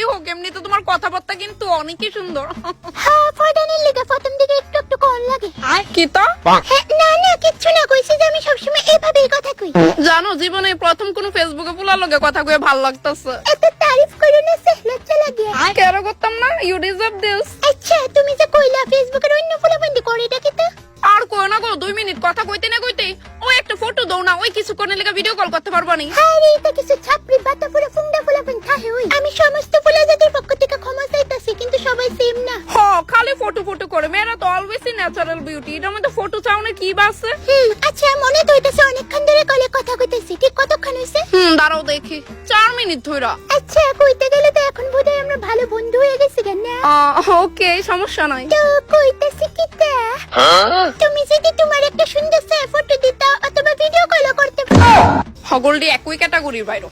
হোক, এমনিতে তোমার কথাবার্তা কিন্তু অনেকই সুন্দর। হ্যাঁ ফটানের লেগে প্রথম দিকে একটু একটু কল লাগে। কি তা? হ্যাঁ, না না কিচ্ছু না, কইছি যে আমি সবসময় এভাবেই কথা কই। জানো, জীবনে প্রথম কোন ফেসবুকে পোলার লগে কথা কয়ে ভাল লাগতেছে। এত তারিফ করে না সে লজ্জা লাগে। কেন করতাম না? You deserve this. আচ্ছা তুমি যে কইলা ফেসবুকের অন্য ফুলাবন্দি করে এটা কি তা? আর কই না গো, 2 মিনিট কথা কইতে না কইতে ওই একটা ফটো দাও না, ওই কিছুক্ষণের লেগে ভিডিও কল করতে পারবা নি? হ্যাঁ রে, এটা কিছু ছাপড়ি বাতা পুরো ফুংডা ফুলাবন থাকে হই। আমি সমস্ত ফুলা জাতির পক্ষ থেকে ক্ষমা চাইতাছি, কিন্তু সবাই সেম না। হ, খালি ফটো ফটো করে, মেয়েরা তো অলওয়েজ ন্যাচারাল বিউটি। এটার মধ্যে ফটো চাওনে কি বাসে? আচ্ছা মনে তো হইতাছে অনেকক্ষণ ধরে কলে কথা কইতেছি, ঠিক কতক্ষণ হইছে? দাঁড়াও দেখি, 4 মিনিট ধইরা। আচ্ছা কইতে গেলে তো এখন বোধহয় আমরা ভালো বন্ধু হয়ে গেছি কেন না? ওকে, সমস্যা নাই। তো কইতাছি কি তা, তুমি যদি তোমার একটা সুন্দর ফটো দিতা অথবা ভিডিও কল করতে। হগলডি একই ক্যাটাগরির বাইরে।